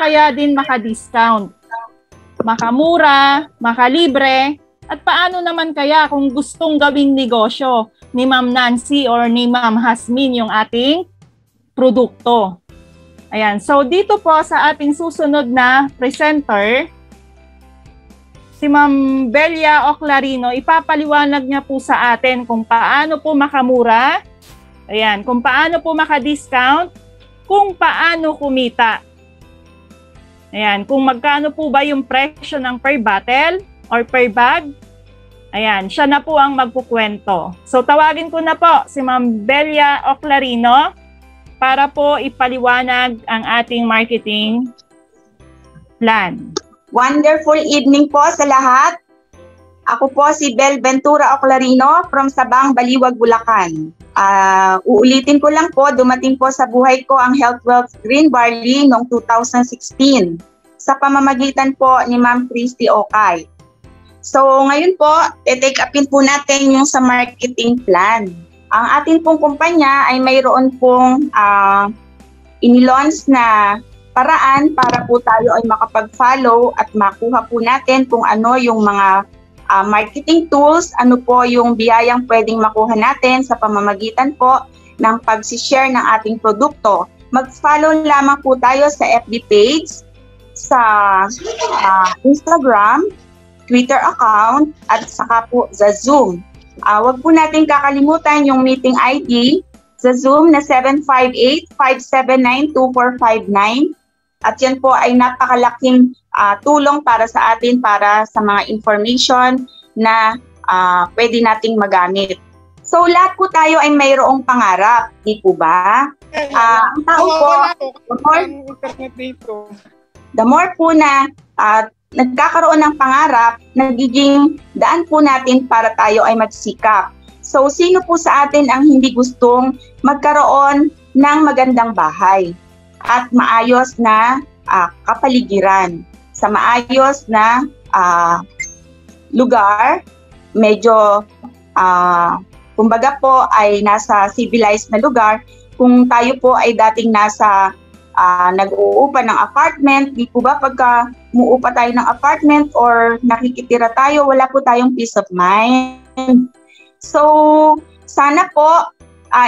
kaya din maka-discount, makamura, makalibre, at paano naman kaya kung gustong gawing negosyo ni Ma'am Nancy or ni Ma'am Hasmin yung ating produkto. Ayan, so dito po sa ating susunod na presenter, si Ma'am Belia Oclarino, ipapaliwanag niya po sa atin kung paano po makamura, ayan, kung paano po maka-discount, kung paano kumita. Ayan, kung magkano po ba yung presyo ng per bottle or per bag. Ayan, siya na po ang magkukwento. So tawagin ko na po si Ma'am Belia Oclarino para po ipaliwanag ang ating marketing plan. Wonderful evening po sa lahat. Ako po si Bel Ventura Oclarino from Sabang, Baliwag, Bulacan. Uulitin ko lang po, dumating po sa buhay ko ang Health Wealth Green Barley noong 2016 sa pamamagitan po ni Ma'am Christy Okay. So ngayon po, take upin po natin yung sa marketing plan. Ang atin pong kumpanya ay mayroon pong inilaunch na paraan para po tayo ay makapag-follow at makuha po natin kung ano yung mga marketing tools, ano po yung biyayang pwedeng makuha natin sa pamamagitan po ng pag-share ng ating produkto. Mag-follow lamang po tayo sa FB page, sa Instagram, Twitter account, at saka po sa Zoom. Huwag po natin kakalimutan yung meeting ID sa Zoom na 758-579-2459. At yan po ay napakalaking tulong para sa atin para sa mga information na pwede nating magamit. So lahat po tayo ay mayroong pangarap, di po ba? Ang tao po, the more po na nagkakaroon ng pangarap, nagiging daan po natin para tayo ay magsikap. So sino po sa atin ang hindi gustong magkaroon ng magandang bahay at maayos na kapaligiran, sa maayos na lugar, medyo kumbaga po ay nasa civilized na lugar. Kung tayo po ay dating nasa nag-uupa ng apartment, di po ba pagka muupa tayo ng apartment or nakikitira tayo, wala po tayong peace of mind. So sana po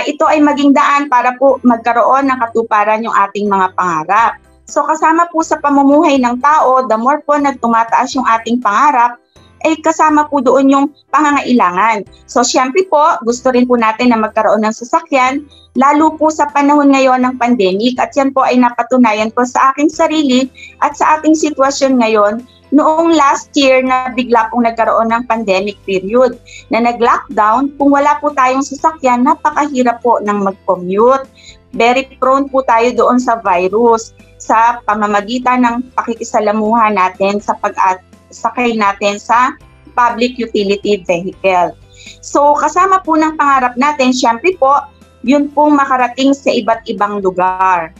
ito ay maging daan para po magkaroon ng katuparan yung ating mga pangarap. So kasama po sa pamumuhay ng tao, the more po na tumataas yung ating pangarap, ay kasama po doon yung pangangailangan. So syempre po, gusto rin po natin na magkaroon ng sasakyan, lalo po sa panahon ngayon ng pandemic. At yan po ay napatunayan po sa aking sarili at sa ating sitwasyon ngayon noong last year na bigla pong nagkaroon ng pandemic period na nag-lockdown. Kung wala po tayong sasakyan, napakahirap po ng mag-commute. Very prone po tayo doon sa virus sa pamamagitan ng pakikisalamuha natin sa pag-sakay natin sa public utility vehicle. So kasama po ng pangarap natin, syempre po, yun pong makarating sa iba't ibang lugar.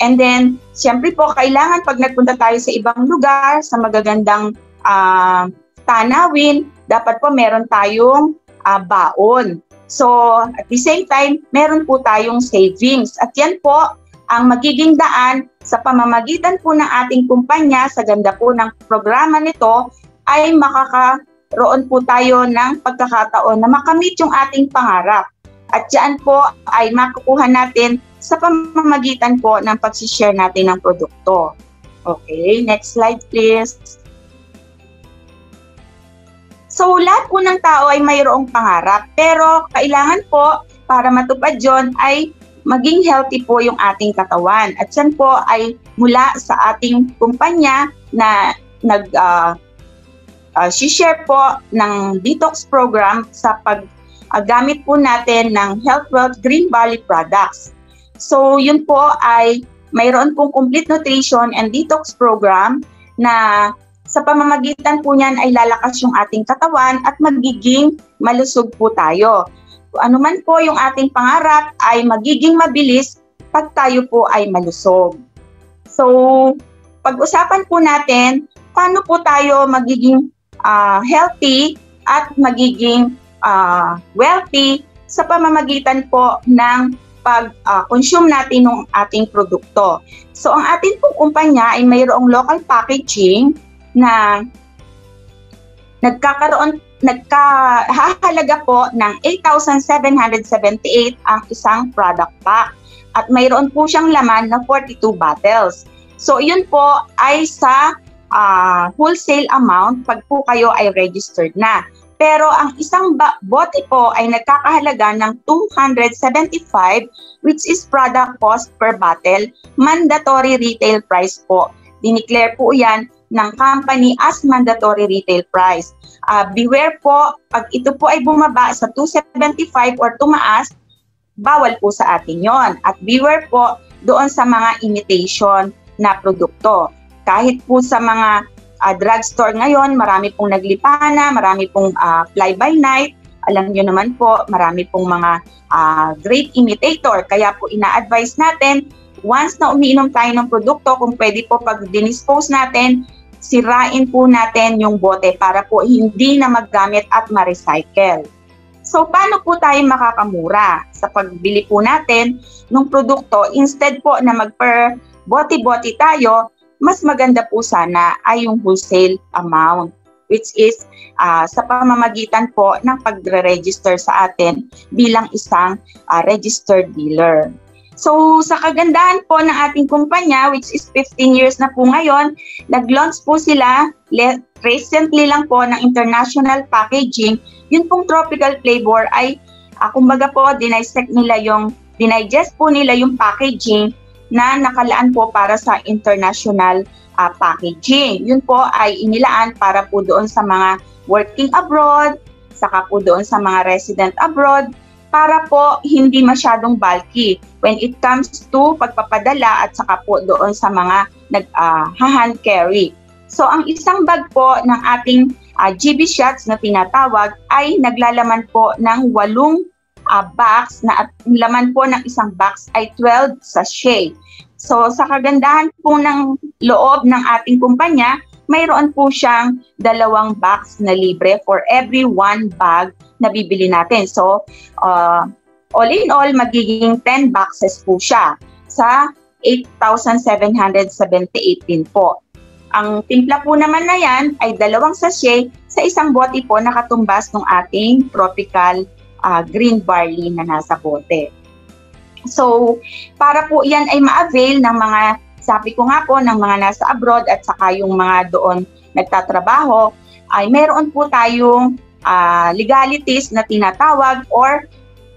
And then, siyempre po, kailangan pag nagpunta tayo sa ibang lugar, sa magagandang tanawin, dapat po meron tayong baon. So, at the same time, meron po tayong savings. At yan po, ang magiging daan sa pamamagitan po ng ating kumpanya, sa ganda po ng programa nito, ay makakaroon po tayo ng pagkakataon na makamit yung ating pangarap. At yan po ay makukuha natin sa pamamagitan po ng pag-share natin ng produkto. Okay, next slide please. So lahat po ng tao ay mayroong pangarap, pero kailangan po para matupad yon ay maging healthy po yung ating katawan. At yan po ay mula sa ating kumpanya na share po ng detox program sa paggamit po natin ng Health Wealth Green Barley products. So yun po ay mayroon pong complete nutrition and detox program na sa pamamagitan po niyan ay lalakas yung ating katawan at magiging malusog po tayo. Kung ano man po yung ating pangarap ay magiging mabilis pag tayo po ay malusog. So pag-usapan po natin paano po tayo magiging healthy at magiging wealthy sa pamamagitan po ng pag-consume natin ng ating produkto. So ang ating pong kumpanya ay mayroong local packaging na nagkahalaga po ng 8,778 ang isang product pack. At mayroon po siyang laman na 42 bottles. So yun po ay sa wholesale amount pag po kayo ay registered na. Pero ang isang bote po ay nagkakahalaga ng 275, which is product cost per bottle, mandatory retail price po. Dineclare po yan ng company as mandatory retail price. Beware po, pag ito po ay bumaba sa 275 or tumaas, bawal po sa atin yon. At beware po doon sa mga imitation na produkto. Kahit po sa mga drugstore ngayon, marami pong naglipana, marami pong fly-by-night. Alam nyo naman po, marami pong mga great imitator. Kaya po ina-advise natin, once na umiinom tayo ng produkto, kung pwede po pag dinispose natin, sirain po natin yung bote para po hindi na maggamit at ma-recycle. So, paano po tayo makakamura sa pagbili po natin ng produkto? Instead po na mag-per bote-bote tayo, mas maganda po sana ay yung wholesale amount, which is sa pamamagitan po ng pagre-register sa atin bilang isang registered dealer. So sa kagandahan po ng ating kumpanya, which is 15 years na po ngayon, nag-launch po sila recently lang po ng international packaging. Yun pong tropical flavor ay kumbaga po dinisect nila dinigest po nila yung packaging na nakalaan po para sa international packaging. Yun po ay inilaan para po doon sa mga working abroad, saka po doon sa mga resident abroad, para po hindi masyadong bulky when it comes to pagpapadala at saka po doon sa mga hand carry. So ang isang bag po ng ating GB shots na tinatawag ay naglalaman po ng 8 box na at laman po ng isang box ay 12 sachet. So sa kagandahan po ng loob ng ating kumpanya, mayroon po siyang 2 box na libre for every 1 bag na bibili natin. So all in all, magiging 10 boxes po siya sa 8,778 din po. Ang timpla po naman na yan ay 2 sachet sa isang bote po na katumbas ng ating tropical green barley na nasa bote. So, para po yan ay ma-avail ng mga, sabi ko nga po, ng mga nasa abroad at saka yung mga doon nagtatrabaho, ay meron po tayong legalities na tinatawag or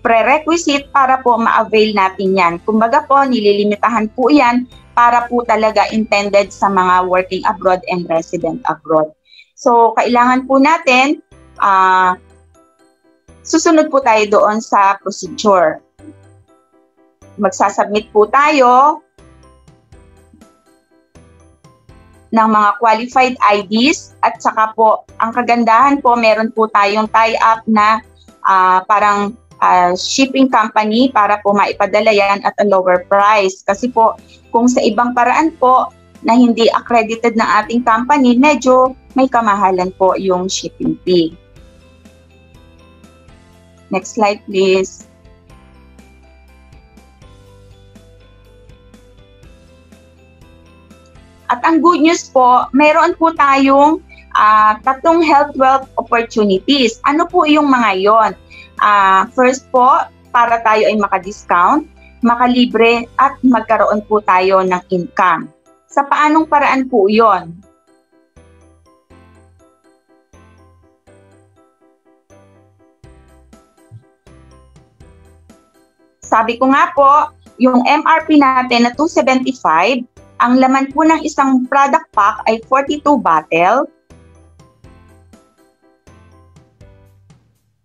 prerequisite para po ma-avail natin yan. Kumbaga po, nililimitahan po yan para po talaga intended sa mga working abroad and resident abroad. So, kailangan po natin susunod po tayo doon sa procedure. Magsasubmit po tayo ng mga qualified IDs at saka po, ang kagandahan po, meron po tayong tie-up na parang shipping company para po maipadala yan at a lower price. Kasi po, kung sa ibang paraan po na hindi accredited ng ating company, medyo may kamahalan po yung shipping fee. Next slide, please. At ang good news po, mayroon po tayong 3 health wealth opportunities. Ano po yung mga yon? First po, para tayo ay maka-discount, makalibre at magkaroon po tayo ng income. Sa paanong paraan po yon? Sabi ko nga po, yung MRP natin na 275, ang laman po ng isang product pack ay 42 bottle.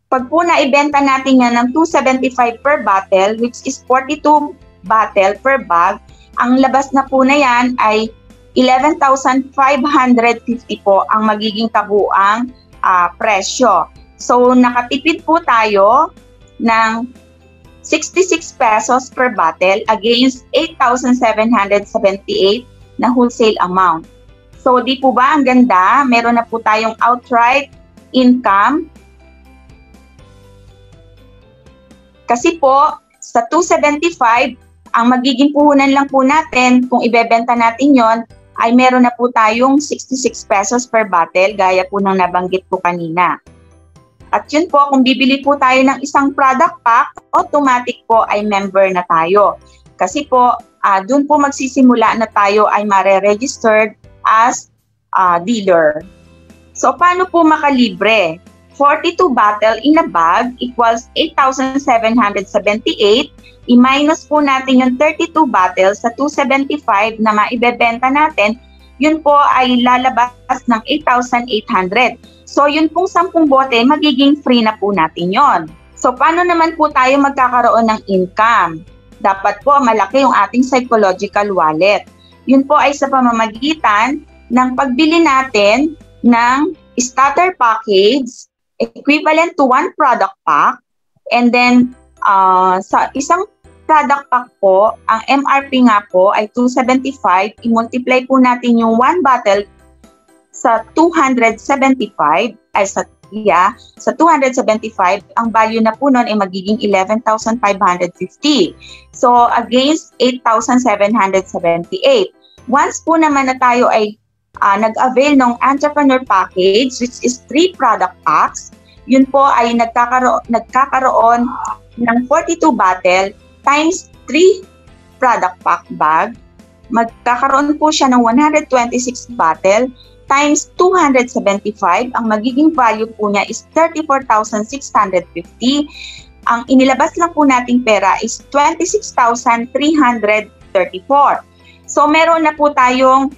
Pag po naibenta natin yan ng 275 per bottle, which is 42 bottle per bag, ang labas na po na yan ay 11,550 po ang magiging kabuang presyo. So nakatipid po tayo ng 66 pesos per bottle against 8,778 na wholesale amount. So di po ba ang ganda? Meron na po tayong outright income. Kasi po, Sa 275, ang magiging puhunan lang po natin kung ibebenta natin yon ay meron na po tayong 66 pesos per bottle, gaya po ng nabanggit po kanina. At yun po, kung bibili po tayo ng isang product pack, automatic po ay member na tayo. Kasi po, dun po magsisimula na tayo ay mare-registered as dealer. So, paano po makalibre? 42 bottle in a bag equals 8,778. I-minus po natin yung 32 bottles sa 275 na maibebenta natin, yun po ay lalabas ng 8,800. So yun pong 10 bote, magiging free na po natin yon. So paano naman po tayo magkakaroon ng income? Dapat po malaki yung ating psychological wallet. Yun po ay sa pamamagitan ng pagbili natin ng starter package equivalent to 1 product pack, and then sa isang product pack po, ang MRP nga po ay 275. I-multiply po natin yung 1 bottle sa 275, ay sa 275, ang value na po nun ay magiging 11,550. So, against 8,778. Once po naman na tayo ay nag-avail ng entrepreneur package, which is 3 product packs, yun po ay nagkakaroon ng 42 bottle times 3 product pack bag. Magkakaroon po siya ng 126 bottle times 275. Ang magiging value po niya is 34,650. Ang inilabas lang po nating pera is 26,334. So meron na po tayong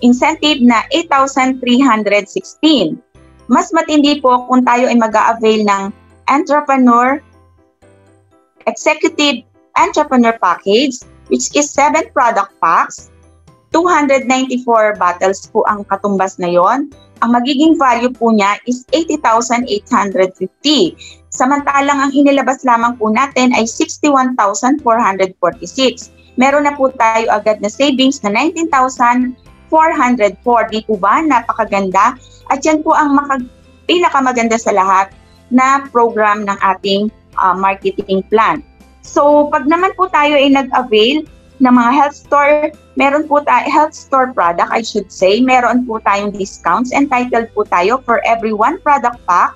incentive na 8,316. Mas matindi po kung tayo ay mag-a-avail ng Executive Entrepreneur Package, which is 7 product packs, 294 bottles po ang katumbas na yon. Ang magiging value po niya is 80,850. Samantalang ang inilabas lamang po natin ay 61,446. Meron na po tayo agad na savings na 19,404. Di po ba? Napakaganda. At yan po ang pinakamaganda sa lahat na program ng ating marketing plan. So, pag naman po tayo ay nag-avail ng mga health store, meron po tayo, health store product, I should say, meron po tayong discounts. Entitled po tayo for every 1 product pack.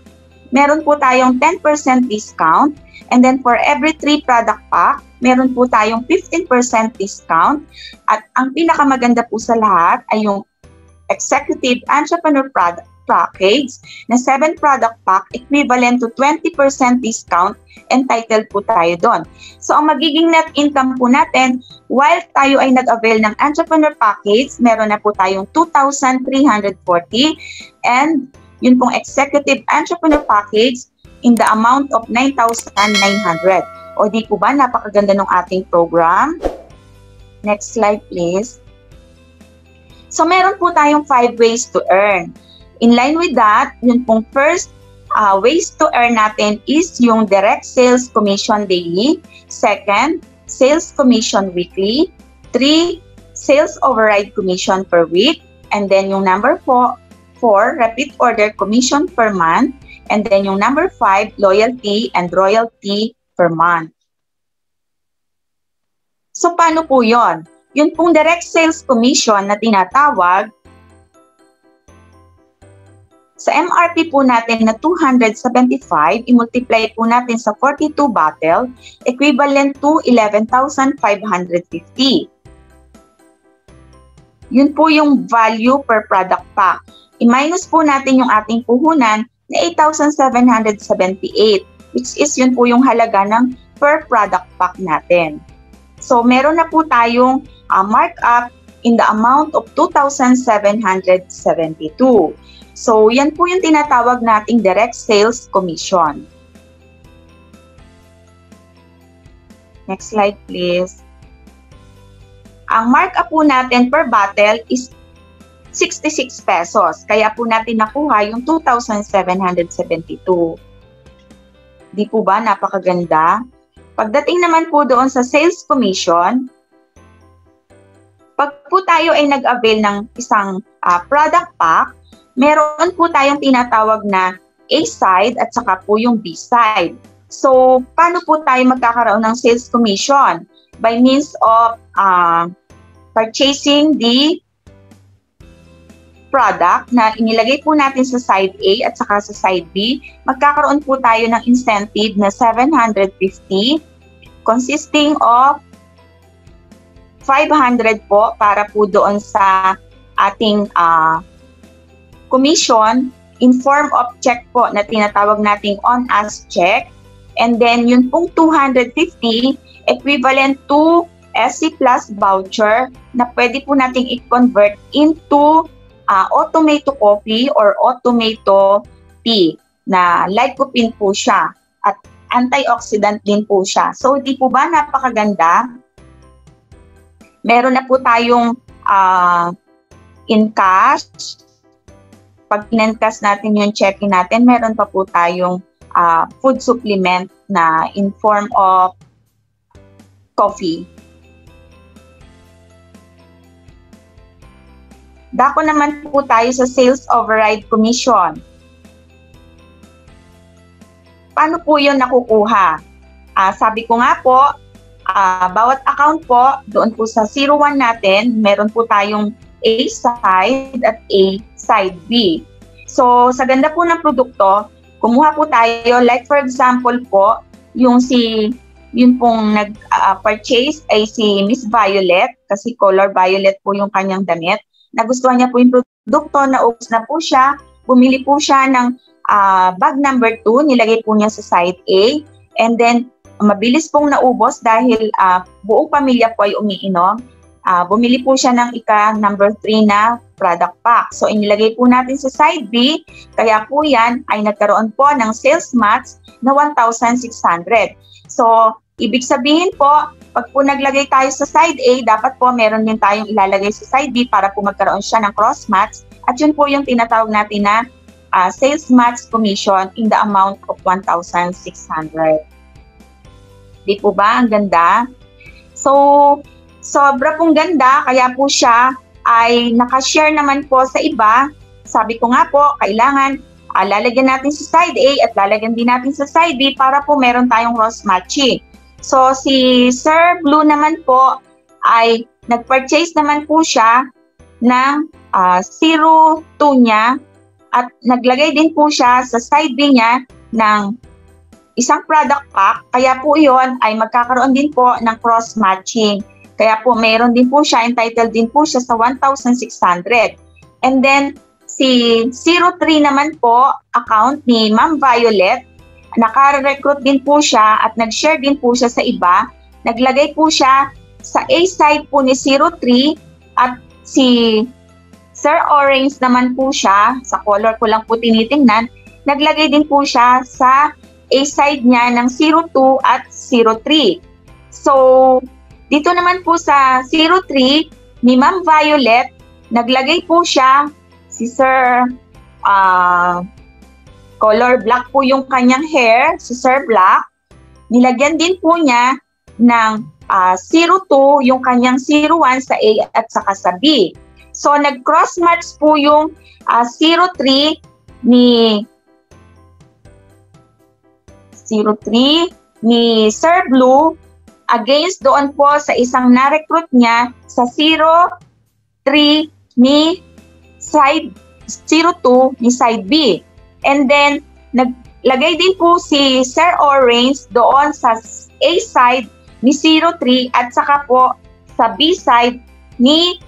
Meron po tayong 10% discount. And then for every 3 product pack, meron po tayong 15% discount. At ang pinakamaganda po sa lahat ay yung Executive Entrepreneur Product Package na 7 product pack equivalent to 20% discount, entitled po tayo doon. So, ang magiging net income po natin, while tayo ay nag-avail ng Entrepreneur Package, meron na po tayong 2,340, and yun pong Executive Entrepreneur Package in the amount of 9,900. O di po ba, napakaganda ng ating program? Next slide, please. So, meron po tayong 5 ways to earn. In line with that, yun pong first ways to earn natin is yung direct sales commission daily. Second, sales commission weekly. 3, sales override commission per week. And then yung number 4, repeat order commission per month. And then yung number 5, loyalty and royalty per month. So paano po yon? Yun pong direct sales commission na tinatawag, sa MRP po natin na 275, i-multiply po natin sa 42 bottle, equivalent to 11,550. Yun po yung value per product pack. I-minus po natin yung ating puhunan na 8,778, which is yun po yung halaga ng per product pack natin. So, meron na po tayong markup in the amount of 2,772. So, yan po yung tinatawag nating direct sales commission. Next slide, please. Ang markup po natin per bottle is 66 pesos. Kaya po natin nakuha yung 2,772. Di po ba napakaganda? Pagdating naman po doon sa sales commission, pag po tayo ay nag-avail ng isang product pack, meron po tayong tinatawag na A side at saka po yung B side. So, paano po tayo magkakaroon ng sales commission? By means of purchasing the product na inilagay po natin sa side A at saka sa side B, magkakaroon po tayo ng incentive na 750 consisting of 500 po para po doon sa ating commission in form of check po na tinatawag nating on-us check. And then yun pong 250 equivalent to SC Plus voucher na pwede po nating i-convert into Automato Coffee or Automato Tea na lycopene po siya at antioxidant din po siya. So, di po ba napakaganda? Meron na po tayong in cash. Pag in-cash natin yung check-in natin, meron pa po tayong food supplement na in form of coffee. Dako naman po tayo sa sales override commission. Paano po yun nakukuha? Sabi ko nga po, bawat account po, doon po sa 01 natin, meron po tayong A side at A side B. So, sa ganda po ng produkto, kumuha po tayo, like for example po, yun pong nag-purchase ay si Miss Violet, kasi color violet po yung kanyang damit. Nagustuhan niya po yung produkto, naubos na po siya, bumili po siya ng bag number 2, nilagay po niya sa side A, and then mabilis pong naubos dahil buong pamilya po ay umiinom. Bumili po siya ng number 3 na product pack. So inilagay po natin sa side B, kaya po yan ay nagkaroon po ng sales match na 1,600. So ibig sabihin po, pag po naglagay tayo sa side A, dapat po meron din tayong ilalagay sa side B para po magkaroon siya ng cross match. At yun po yung tinatawag natin na sales match commission in the amount of 1,600. Di po ba? Ang ganda. So, sobra pong ganda. Kaya po siya ay nakashare naman po sa iba. Sabi ko nga po, kailangan lalagyan natin sa side A at lalagyan din natin sa side B para po meron tayong cross matching. So, si Sir Blue naman po ay nag-purchase naman po siya ng 02 niya at naglagay din po siya sa side B niya ng isang product pack. Kaya po yon ay magkakaroon din po ng cross-matching. Kaya po mayroon din po siya, entitled din po siya sa 1,600. And then, si 03 naman po, account ni Ma'am Violet, naka-recruit din po siya at nag-share din po siya sa iba. Naglagay po siya sa A side po ni 03 at si Sir Orange naman po siya, sa color ko lang po tinitingnan, naglagay din po siya sa A side niya ng 02 at 03. So, dito naman po sa 03 ni Ma'am Violet, naglagay po siya si Sir color black po yung kanyang hair, si Sir Black. Nilagyan din po niya ng 02 yung kanyang 01 sa A at saka sa B. So, nag-cross match po yung 03 ni Sir Blue against doon po sa isang na-recruit niya sa 03 ni side 02 ni side B. And then, naglagay din po si Sir Orange doon sa A side ni 03 at saka po sa B side ni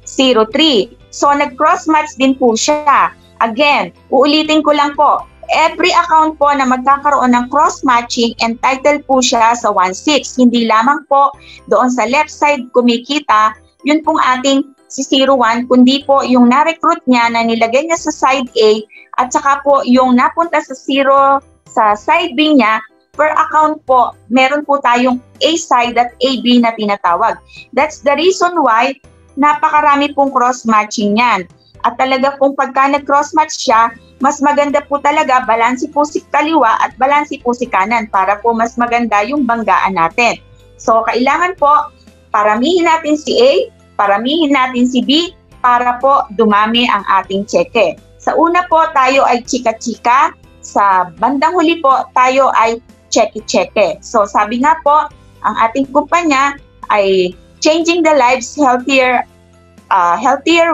03. So, nag-cross match din po siya. Again, uulitin ko lang po, every account po na magkakaroon ng cross-matching, entitled po siya sa 1,600. Hindi lamang po doon sa left side kumikita, yun pong ating si 01, kundi po yung na-recruit niya na nilagay niya sa side A at saka po yung napunta sa 0 sa side B niya, per account po, meron po tayong A side at AB na tinatawag. That's the reason why napakarami pong cross-matching yan. At talaga pong pagka nag-cross-match siya, mas maganda po talaga, balansi po si kaliwa at balansi po si kanan para po mas maganda yung banggaan natin. So, kailangan po, paramihin natin si A, paramihin natin si B, para po dumami ang ating cheque. Sa una po, tayo ay chika-chika. sa bandang huli po, tayo ay check-check. So sabi nga po, ang ating kumpanya ay changing the lives healthier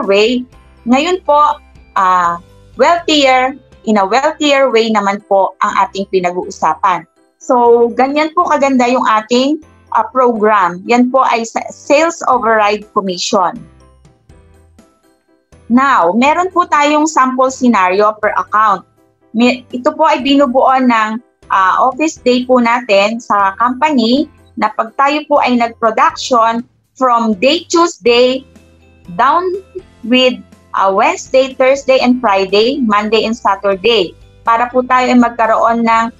way. Ngayon po, wealthier, in a wealthier way naman po ang ating pinag-uusapan. So ganyan po kaganda yung ating program. Yan po ay Sales Override Commission. Now, meron po tayong sample scenario per account. Ito po ay binubuo ng office day po natin sa company na pag tayo po ay nag-production from day Tuesday down with Wednesday, Thursday, and Friday, Monday and Saturday. Para po tayo ay magkaroon ng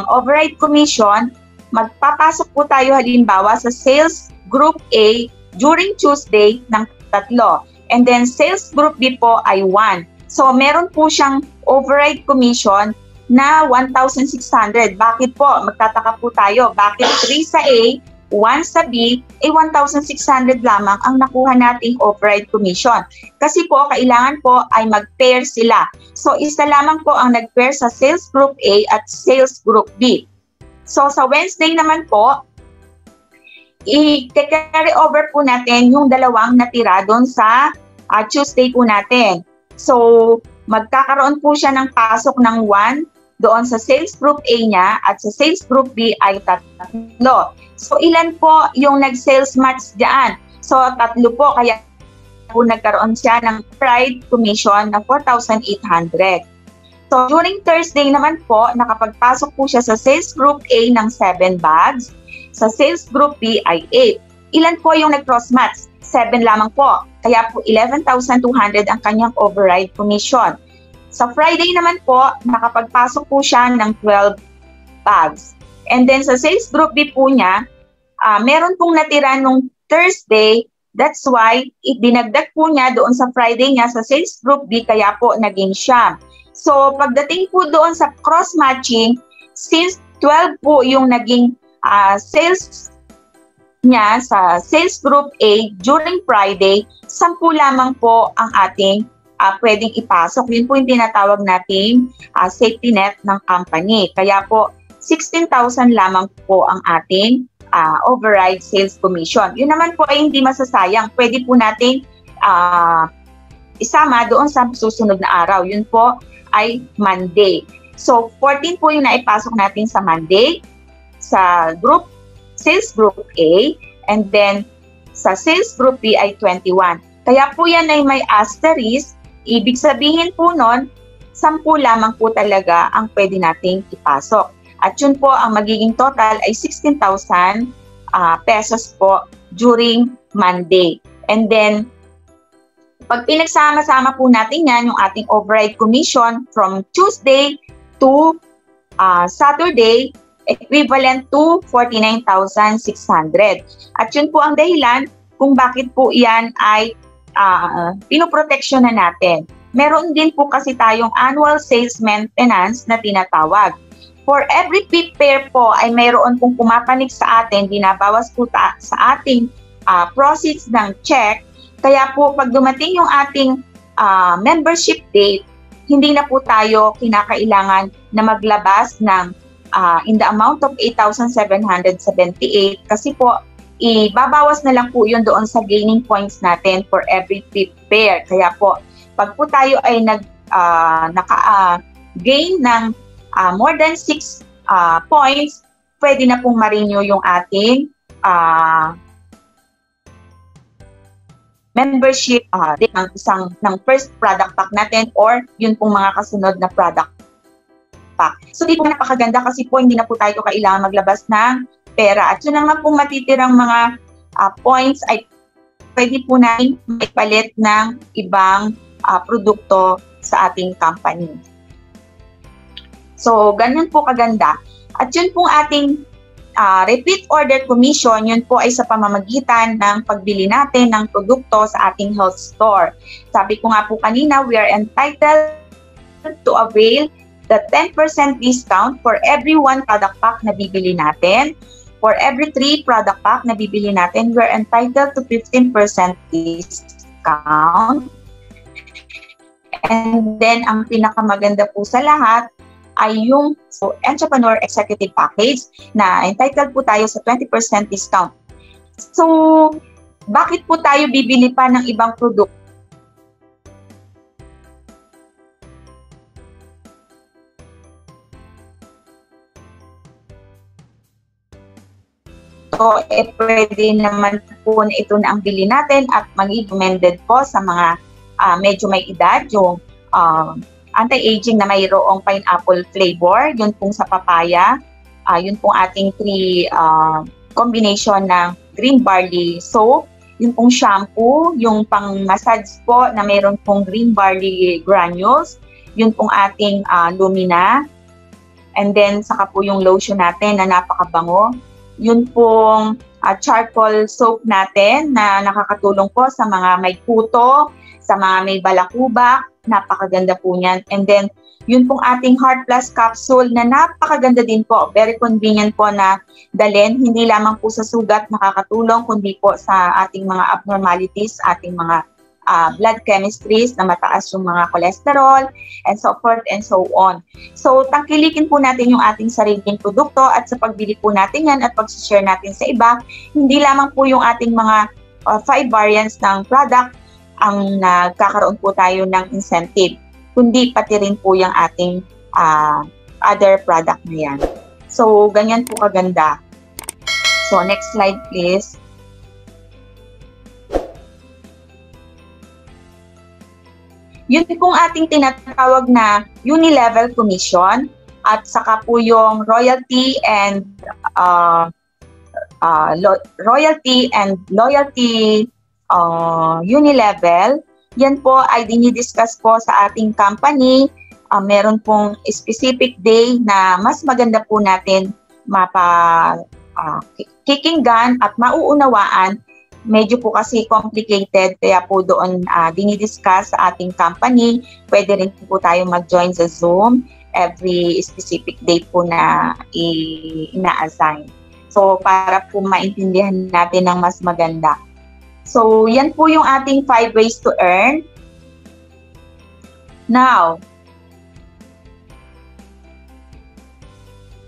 override commission, magpapasok po tayo halimbawa sa Sales Group A during Tuesday ng 3. And then Sales Group B po ay 1. So meron po siyang override commission na 1,600. Bakit po? Magtataka po tayo. Bakit 3 sa A, 1 sa B, 1,600 lamang ang nakuha nating override commission? Kasi po, kailangan po ay mag-pair sila. So isa lamang po ang nag-pair sa Sales Group A at Sales Group B. So sa Wednesday naman po, i-carry over po natin yung dalawang natira doon sa Tuesday po natin. So magkakaroon po siya ng pasok ng 1 doon sa Sales Group A niya at sa Sales Group B ay 3. So ilan po yung nag-sales match diyan? So 3 po, kaya po nagkaroon siya ng override commission na 4,800. So, during Thursday naman po, nakapagpasok po siya sa Sales Group A ng 7 bags. Sa Sales Group B ay 8. Ilan po yung nag-cross-match? 7 lamang po. Kaya po 11,200 ang kanyang override commission. Sa Friday naman po, nakapagpasok po siya ng 12 bags. And then sa Sales Group B po niya, meron pong natira nung Thursday. That's why, dinagdag po niya doon sa Friday niya sa Sales Group B, kaya po naging siyam. So, pagdating po doon sa cross-matching, since 12 po yung naging sales niya sa Sales Group A during Friday, 10 lamang po ang ating pwedeng ipasok. Yun po yung tinatawag nating safety net ng company. Kaya po, 16,000 lamang po ang ating override sales commission. Yun naman po ay hindi masasayang. Pwede po nating isama doon sa susunod na araw. Yun po ay Monday. So, 14 po yung naipasok natin sa Monday sa Sales Group A, and then sa Sales Group B ay 21. Kaya po yan ay may asterisk. Ibig sabihin po nun, 10 lamang po talaga ang pwede nating ipasok. At yun po, ang magiging total ay 16,000 pesos po during Monday. And then, pag pinagsama-sama po natin yan, yung ating override commission from Tuesday to Saturday, equivalent to 49,600. At yun po ang dahilan kung bakit po yan ay pinoproteksyon na natin. Meron din po kasi tayong annual sales maintenance na tinatawag. For every fifth pair po ay mayroon pong pumapanig sa atin, binabawas po sa ating proceeds ng check. Kaya po pag dumating yung ating membership date, hindi na po tayo kinakailangan na maglabas ng in the amount of 8,778 kasi po ibabawas na lang po yun doon sa gaining points natin for every fifth pair. Kaya po pag po tayo ay naka-gain ng more than 6 points, pwede na pong ma-renew yung ating membership ng first product pack natin or yun pong mga kasunod na product pack. So, di po napakaganda kasi po hindi na po tayo kailangan maglabas ng pera. At yun naman pong matitirang mga points ay pwede po natin maipalit ng ibang produkto sa ating company. So, ganun po kaganda. At yun pong ating repeat order commission, yun po ay sa pamamagitan ng pagbili natin ng produkto sa ating health store. Sabi ko nga po kanina, we are entitled to avail the 10% discount for every 1 product pack na bibili natin. For every 3 product pack na bibili natin, we are entitled to 15% discount. And then, ang pinakamaganda po sa lahat, ay yung Entrepreneur Executive Package na entitled po tayo sa 20% discount. So, bakit po tayo bibili pa ng ibang produkto? So, pwede naman po na ito na ang bili natin at mag-recommended po sa mga medyo may edad, yung anti-aging na mayroong pineapple flavor, yun pong sa papaya, yun pong ating 3 combination ng green barley soap, yun pong shampoo, yung pang-massage po na mayroon pong green barley granules, yun pong ating Lumina, and then saka po yung lotion natin na napakabango. Yun pong charcoal soap natin na nakakatulong po sa mga may kuto, sa mga may balakubak, napakaganda po niyan. And then, yun pong ating Heart Plus capsule na napakaganda din po, very convenient po na dalhin, hindi lamang po sa sugat nakakatulong, kundi po sa ating mga abnormalities, ating mga blood chemistries na mataas yung mga cholesterol, and so forth and so on. So, tangkilikin po natin yung ating sariling produkto at sa pagbili po natin yan at pag-share natin sa iba, hindi lamang po yung ating mga 5 variants ng product ang nagkakaroon po tayo ng incentive, kundi pati rin po yung ating other product na yan. So, ganyan po kaganda. So, next slide please. Yun pong ating tinatawag na unilevel commission at saka po yung royalty and loyalty unilevel. Yan po ay dinidiscuss po sa ating company. Meron pong specific day na mas maganda po natin kikinggan at mauunawaan. Medyo po kasi complicated, kaya po doon dinidiscuss sa ating company. Pwede rin po tayo mag-join sa Zoom every specific day po na ina-assign. So, para po maintindihan natin ng mas maganda. So, yan po yung ating 5 ways to earn. Now,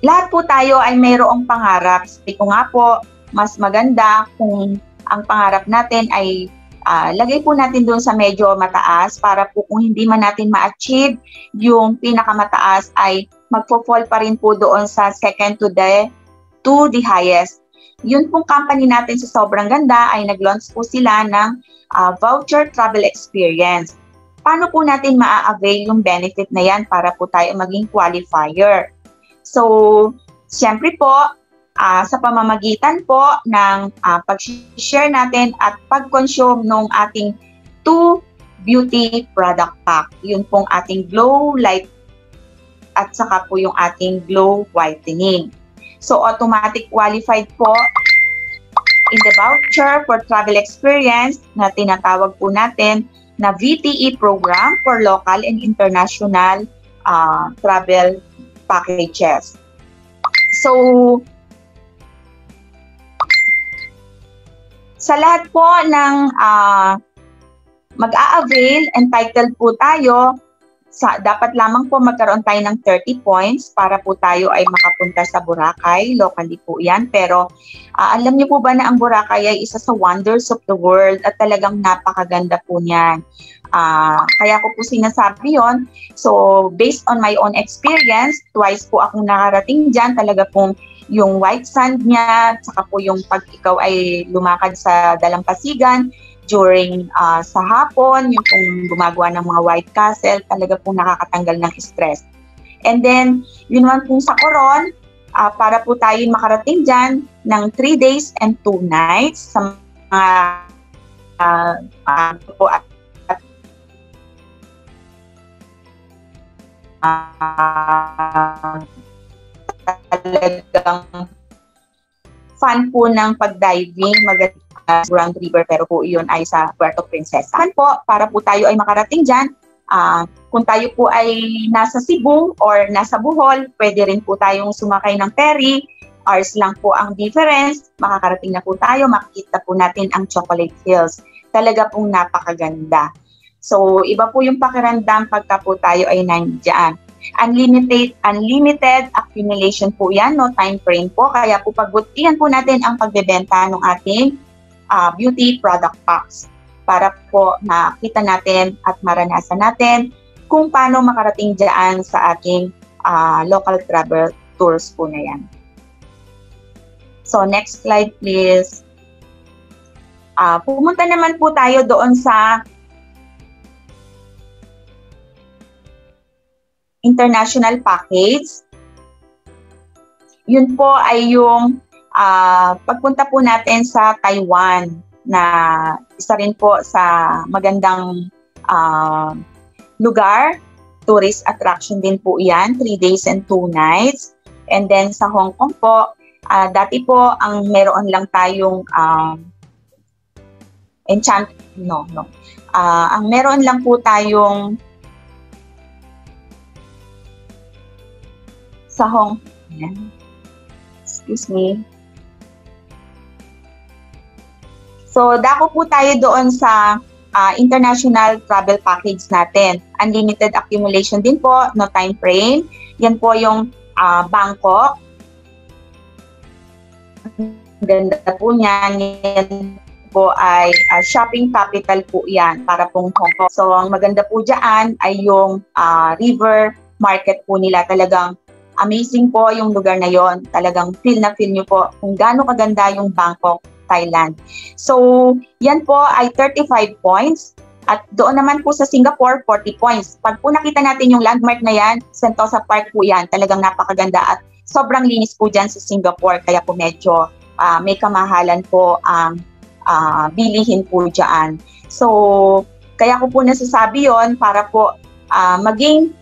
lahat po tayo ay mayroong pangarap. Sabi ko nga po, mas maganda kung ang pangarap natin ay lagay po natin doon sa medyo mataas para po kung hindi man natin ma-achieve yung pinakamataas ay magpo-fall pa rin po doon sa second to the highest. Yun pong company natin sa sobrang ganda ay nag-launch po sila ng voucher travel experience. Paano po natin ma-avail yung benefit na yan para po tayo maging qualifier? So, siyempre po, sa pamamagitan po ng pag-share natin at pag-consume ng ating 2 beauty product pack. Yun pong ating Glow Light at saka po yung ating Glow Whitening. So, automatic qualified po in the voucher for travel experience na tinatawag po natin na VTE program for local and international travel packages. So, sa lahat po ng mag-a-avail, entitled po tayo, dapat lamang po magkaroon tayo ng 30 points para po tayo ay makapunta sa Boracay. Locally po yan. Pero alam niyo po ba na ang Boracay ay isa sa wonders of the world at talagang napakaganda po niyan. Kaya ko po sinasabi yon. So, based on my own experience, twice po akong nakarating dyan. Talaga pong yung white sand niya, saka po yung pag ikaw ay lumakad sa dalampasigan during sa hapon, yung pong gumagawa ng mga White Castle, talaga pong nakakatanggal ng stress. And then, yun naman pong sa Coron, para po tayo makarating dyan ng 3 days and 2 nights sa mga talagang fun po ng pag-diving, sa Grand River, pero po iyon ay sa Puerto Princesa. Fun po, para po tayo ay makarating dyan. Kung tayo po ay nasa Cebu or nasa Bohol, pwede rin po tayong sumakay ng ferry. Hours lang po ang difference. Makakarating na po tayo, makikita po natin ang Chocolate Hills. Talaga pong napakaganda. So, iba po yung pakiramdam pagka po tayo ay nandiyan. Unlimited accumulation po yan, no time frame po. Kaya po pagbutihan po natin ang pagbebenta ng ating beauty product packs para po makita natin at maranasan natin kung paano makarating dyan sa ating local travel tours po na yan. So next slide please. Pumunta naman po tayo doon sa international package. Yun po ay yung pagpunta po natin sa Taiwan na isa rin po sa magandang lugar. Tourist attraction din po yan, 3 days and 2 nights. And then sa Hong Kong po, dati po ang meron lang tayong ang meron lang po tayong sa excuse me. So, dako po tayo doon sa international travel package natin. Unlimited accumulation din po, no time frame. Yan po yung Bangkok. Ganda po niyan. Yan po ay shopping capital po yan para pong Hong Kong. So, ang maganda po dyan ay yung river market po nila. Talagang amazing po yung lugar na yon. Talagang feel na feel nyo po kung gaano kaganda yung Bangkok, Thailand. So, yan po ay 35 points. At doon naman po sa Singapore, 40 points. Pag po nakita natin yung landmark na yan, Sentosa Park po yan. Talagang napakaganda at sobrang linis po dyan sa Singapore. Kaya po medyo may kamahalan po ang bilihin po dyan. So, kaya ko po nasasabi yon para po maging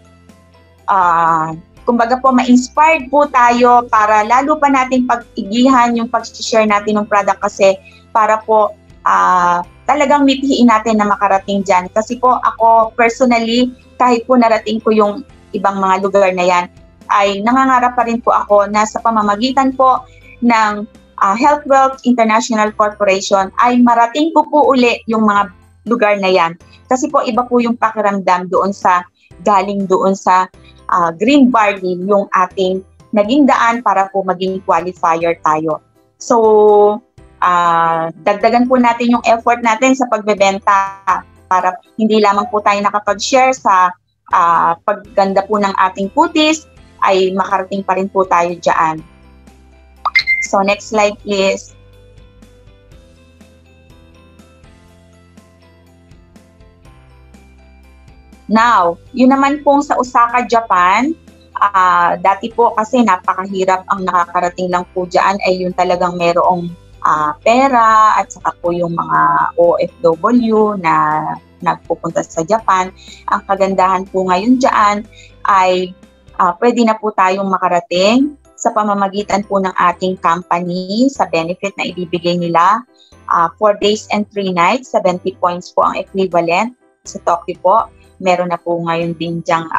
kumbaga po, ma-inspired po tayo para lalo pa natin pag-igihan yung pag-share natin ng product kasi para po talagang mithiin natin na makarating dyan. Kasi po ako personally, kahit po narating ko yung ibang mga lugar na yan, ay nangangarap pa rin po ako na sa pamamagitan po ng Health Wealth International Corporation ay marating ko po uli yung mga lugar na yan. Kasi po iba po yung pakiramdam doon sa galing doon sa green barley yung ating naging daan para po maging qualifier tayo. So, dagdagan po natin yung effort natin sa pagbebenta para hindi lamang po tayo nakapag-share sa pagganda po ng ating kutis, ay makarating pa rin po tayo dyan. So, next slide please. Now, yun naman pong sa Osaka, Japan, dati po kasi napakahirap ang nakakarating lang po dyan ay yung talagang merong pera at saka po yung mga OFW na nagpupunta sa Japan. Ang kagandahan po ngayon dyan ay pwede na po tayong makarating sa pamamagitan po ng ating company sa benefit na ibibigay nila. 4 days and 3 nights, 70 points po ang equivalent. Sa Tokyo po, meron na po ngayon din dyang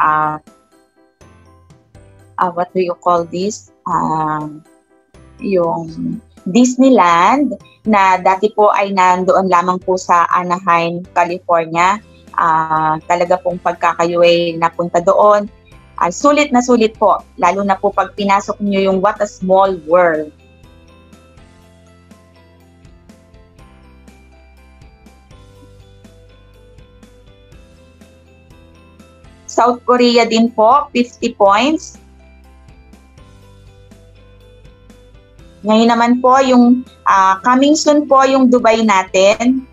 what do you call this? Yung Disneyland na dati po ay nandoon lamang po sa Anaheim, California. Talaga pong pagka kayo ay napunta doon, sulit na sulit po. Lalo na po pag pinasok nyo yung What a Small World. South Korea din po, 50 points. Ngayon naman po, yung coming soon po yung Dubai natin.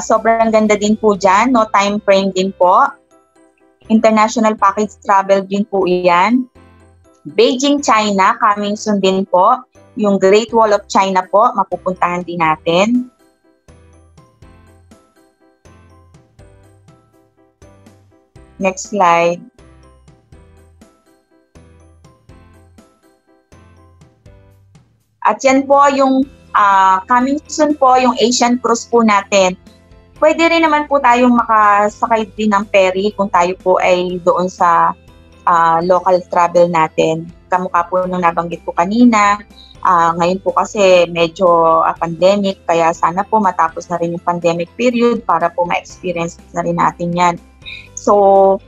Sobrang ganda din po dyan, no time frame din po. International package travel din po yan. Beijing, China, coming soon din po. Yung Great Wall of China po, mapupuntahan din natin. Next slide. At yan po yung coming soon po yung Asian Cruise po natin. Pwede rin naman po tayong makasakay din ng ferry kung tayo po ay doon sa local travel natin. Kamukha po nung nabanggit ko kanina. Ngayon po kasi medyo pandemic, kaya sana po matapos na rin yung pandemic period para po ma-experience na rin natin yan. So,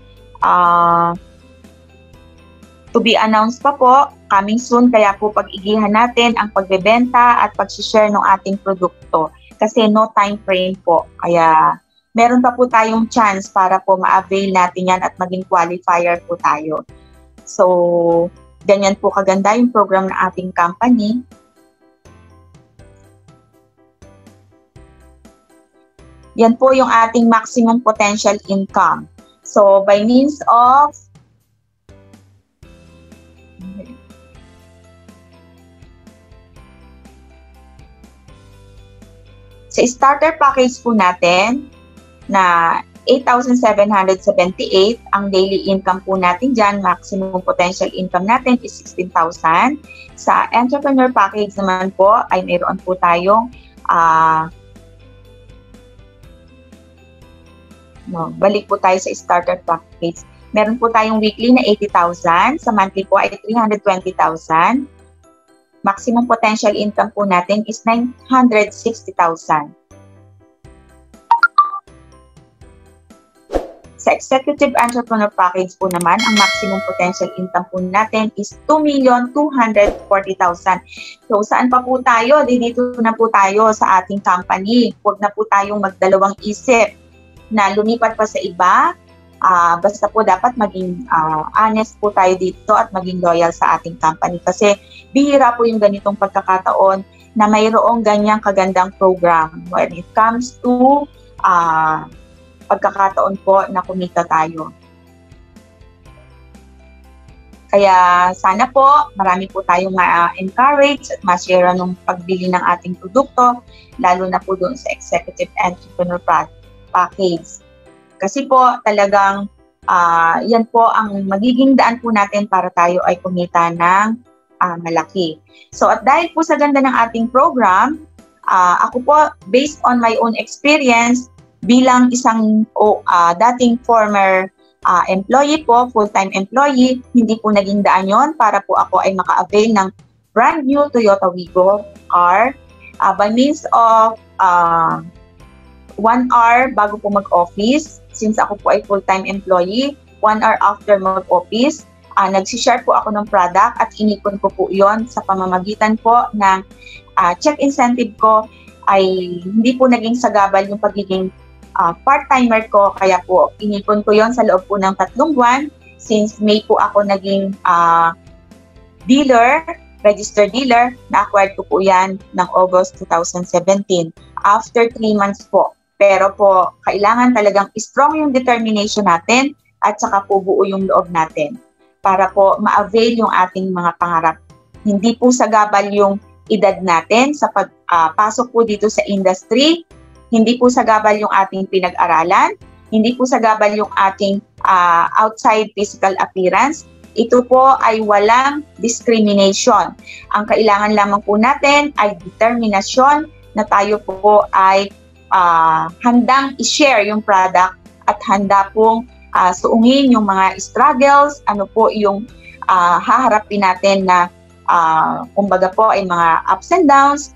To be announced pa po, coming soon, kaya po pag-igihan natin ang pagbebenta at pag-share ng ating produkto. Kasi no time frame po. Kaya meron pa po tayong chance para po ma-avail natin yan at maging qualifier po tayo. So, ganyan po kaganda yung program ng ating company. Yan po yung ating maximum potential income. So, by means of sa starter package po natin na 8,778, ang daily income po natin dyan, maximum potential income natin is 16,000. Sa entrepreneur package naman po ay mayroon po tayong balik po tayo sa starter package. Meron po tayong weekly na 80,000, sa monthly po ay 320,000. Maximum potential income po natin is 960,000. Sa executive entrepreneur package po naman, ang maximum potential income po natin is 2,240,000. So, saan pa po tayo? Dito na po tayo sa ating company. Huwag na po tayong magdalawang isip na lumipat pa sa iba. Basta po dapat maging honest po tayo dito at maging loyal sa ating company. Kasi bihira po yung ganitong pagkakataon na mayroong ganyang kagandang program when it comes to pagkakataon po na kumita tayo. Kaya sana po marami po tayong ma-encourage at ma-share ng pagbili ng ating produkto, lalo na po doon sa executive entrepreneur package. Kasi po talagang yan po ang magiging daan po natin para tayo ay kumita ng malaki. So at dahil po sa ganda ng ating program, ako po based on my own experience bilang isang dating former employee po, full-time employee, hindi po naging daan yon para po ako ay maka-avail ng brand new Toyota Wigo car by means of 1 hour bago po mag-office. Since ako po ay full-time employee, 1 hour after mag-office, nagsishare po ako ng product at inipon ko po yon sa pamamagitan po ng check incentive ko ay hindi po naging sagabal yung pagiging part-timer ko, kaya po inipon ko yon sa loob po ng 3 buwan. Since May po ako naging dealer, registered dealer, na-acquired ko po yan ng August 2017. After 3 months po. Pero po, kailangan talagang strong yung determination natin at saka po buo yung loob natin para po ma-avail yung ating mga pangarap. Hindi po sagabal yung edad natin sa pagpasok po dito sa industry. Hindi po sagabal yung ating pinag-aralan, hindi po sagabal yung ating outside physical appearance. Ito po ay walang discrimination. Ang kailangan lamang po natin ay determinasyon na tayo po ay handang i-share yung product at handa pong suungin yung mga struggles, ano po yung haharapin natin na kumbaga po ay mga ups and downs.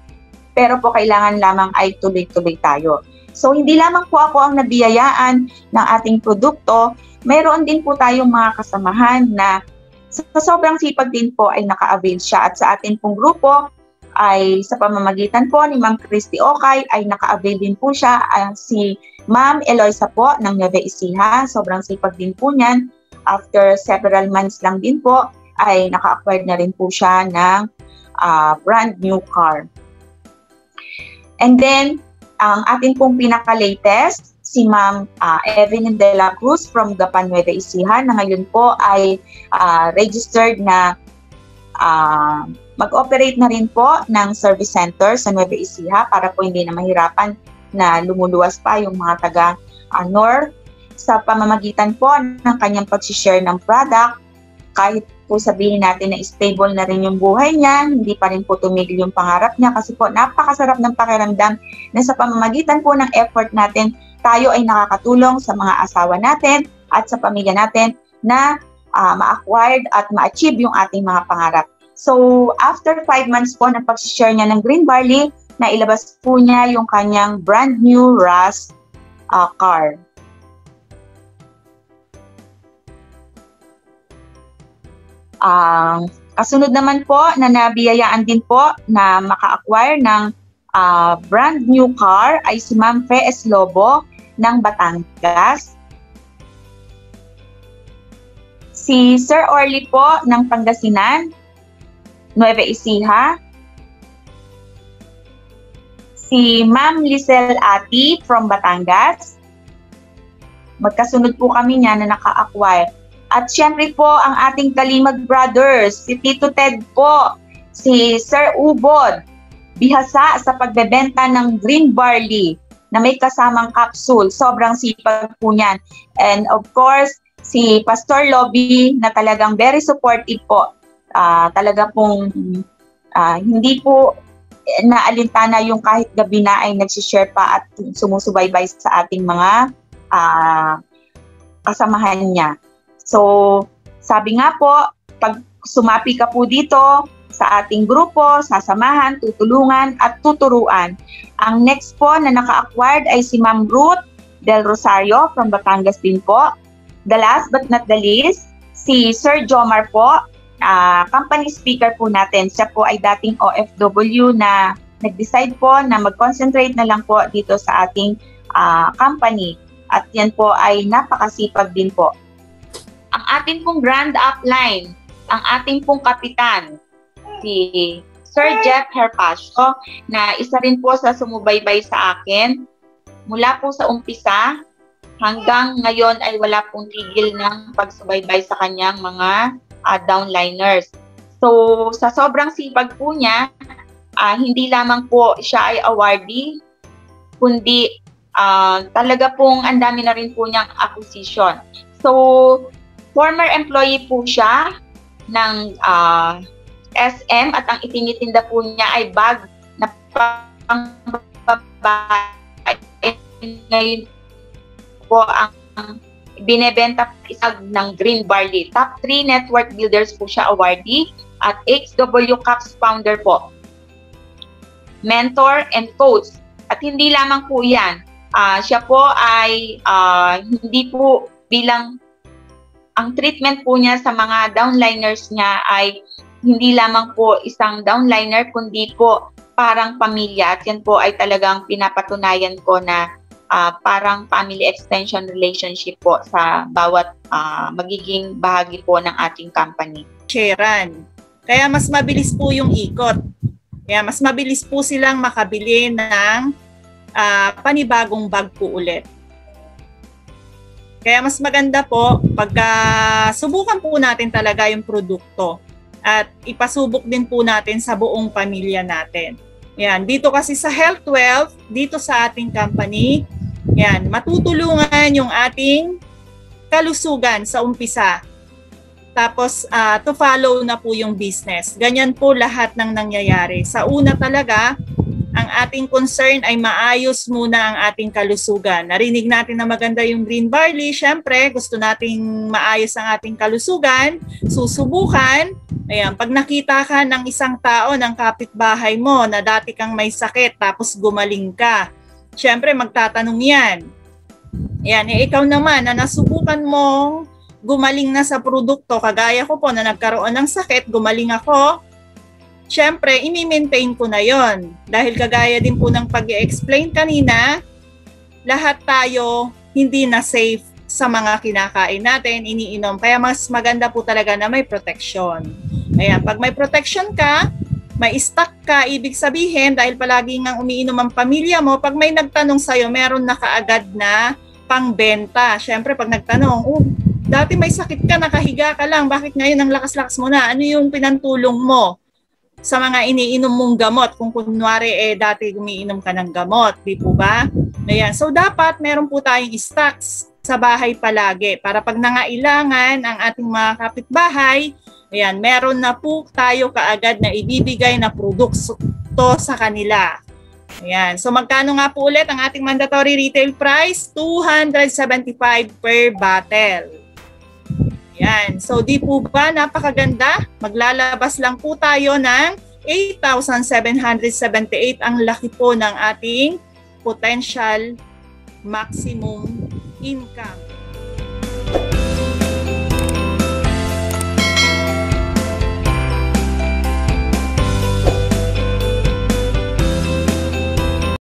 Pero po kailangan lamang ay tuloy-tuloy tayo. So hindi lamang po ako ang nabiyayaan ng ating produkto, mayroon din po tayong mga kasamahan na sa sobrang sipag din po ay naka-avail siya. At sa atin pong grupo ay sa pamamagitan po ni Ma'am Christy Okay ay naka-avail din po siya. Si Ma'am Eloisa po ng Nueva Ecija, sobrang sipag din po niyan. After several months lang din po ay naka-acquired na rin po siya ng brand new car. And then, ang ating pong pinaka-latest, si Ma'am Evelyn De La Cruz from Gapan, Nueva Ecija, na ngayon po ay registered na mag-operate na rin po ng service center sa Nueva Ecija para po hindi na mahirapan na lumuluwas pa yung mga taga-North sa pamamagitan po ng kanyang pag-share ng product. Kahit po sabihin natin na stable na rin yung buhay niya, hindi pa rin po tumigil yung pangarap niya kasi po napakasarap ng pakiramdam na sa pamamagitan po ng effort natin, tayo ay nakakatulong sa mga asawa natin at sa pamilya natin na ma-acquired at ma-achieve yung ating mga pangarap. So, after 5 months po ng pag-share niya ng Green Barley, nailabas po niya yung kanyang brand new Ras car. Kasunod naman po na nabiyayaan din po na maka-acquire ng brand new car ay si Ma'am Fe Eslobo ng Batangas. Si Sir Orly po ng Pangasinan, Nueva Ecija. Si Ma'am Lisel Ati from Batangas. Magkasunod po kami niya na naka-acquire. At syempre po ang ating Kalimag Brothers, si Tito Ted po, si Sir Ubod, bihasa sa pagbebenta ng green barley na may kasamang capsule. Sobrang sipag po niyan. And of course, si Pastor Lobby na talagang very supportive po. Talaga pong hindi po naalintana yung kahit gabi na ay nagsishare pa at sumusubaybay sa ating mga kasamahan niya. So, sabi nga po, pag sumapi ka po dito sa ating grupo, sasamahan, tutulungan at tuturuan. Ang next po na naka-acquired ay si Ma'am Ruth Del Rosario from Batangas din po. The last but not the least, si Sir Jomar po, company speaker po natin. Siya po ay dating OFW na nag-decide po na mag-concentrate na lang po dito sa ating company. At yan po ay napakasipag din po. Ang ating pong grand upline, ang ating pong kapitan, si Sir Jeff Herpasio, na isa rin po sa sumubaybay sa akin. Mula po sa umpisa, hanggang ngayon ay wala pong tigil ng pagsubaybay sa kanyang mga downliners. So, sa sobrang sipag po niya, hindi lamang po siya ay awardee, kundi talaga pong ang dami na rin po niyang acquisition. So, former employee po siya ng SM at ang itinitinda po niya ay bag na pangbabae. Ngayon po ang binebenta isag ng green barley. Top 3 network builders po siya awardee at HW Cups founder po. Mentor and coach. At hindi lamang po yan. Siya po ay hindi po bilang ang treatment po niya sa mga downliners niya ay hindi lamang po isang downliner kundi po parang pamilya. At yan po ay talagang pinapatunayan ko na parang family extension relationship po sa bawat magiging bahagi po ng ating company. Sharean. Kaya mas mabilis po yung ikot. Kaya mas mabilis po silang makabili ng panibagong bag po ulit. Kaya mas maganda po pagka subukan po natin talaga yung produkto at ipasubok din po natin sa buong pamilya natin. Yan, dito kasi sa Health Wealth, dito sa ating company, yan, matutulungan yung ating kalusugan sa umpisa. Tapos to follow na po yung business. Ganyan po lahat ng nangyayari. Sa una talaga, ang ating concern ay maayos muna ang ating kalusugan. Narinig natin na maganda yung green barley. Siyempre, gusto nating maayos ang ating kalusugan. Susubukan. Ayan, pag nakita ka ng isang tao, ng kapitbahay mo, na dati kang may sakit, tapos gumaling ka, siyempre, magtatanong yan. Ayan, ikaw naman na nasubukan mong gumaling na sa produkto, kagaya ko po na nagkaroon ng sakit, gumaling ako, siyempre, i-maintain ko na yon. Dahil kagaya din po ng pag-i-explain kanina, lahat tayo hindi na safe sa mga kinakain natin, iniinom. Kaya mas maganda po talaga na may protection. Ayan, pag may protection ka, may stock ka, ibig sabihin, dahil palagi ngang umiinom ang pamilya mo, pag may nagtanong sa'yo, meron na kaagad na pangbenta. Siyempre, pag nagtanong, dati may sakit ka, nakahiga ka lang, bakit ngayon ang lakas-lakas mo na? Ano yung pinantulong mo sa mga iniinom mong gamot? Kung kunwari, dati umiinom ka ng gamot, di po ba? Ayan. So, dapat meron po tayong stocks sa bahay palagi para pag nangailangan ang ating mga kapitbahay, ayan, meron na po tayo kaagad na ibibigay na produkto sa kanila. Ayan. So, magkano nga po ulit ang ating mandatory retail price? 275 per bottle. Yan. So, di po ba napakaganda? Maglalabas lang po tayo ng 8,778 ang laki po ng ating potential maximum income.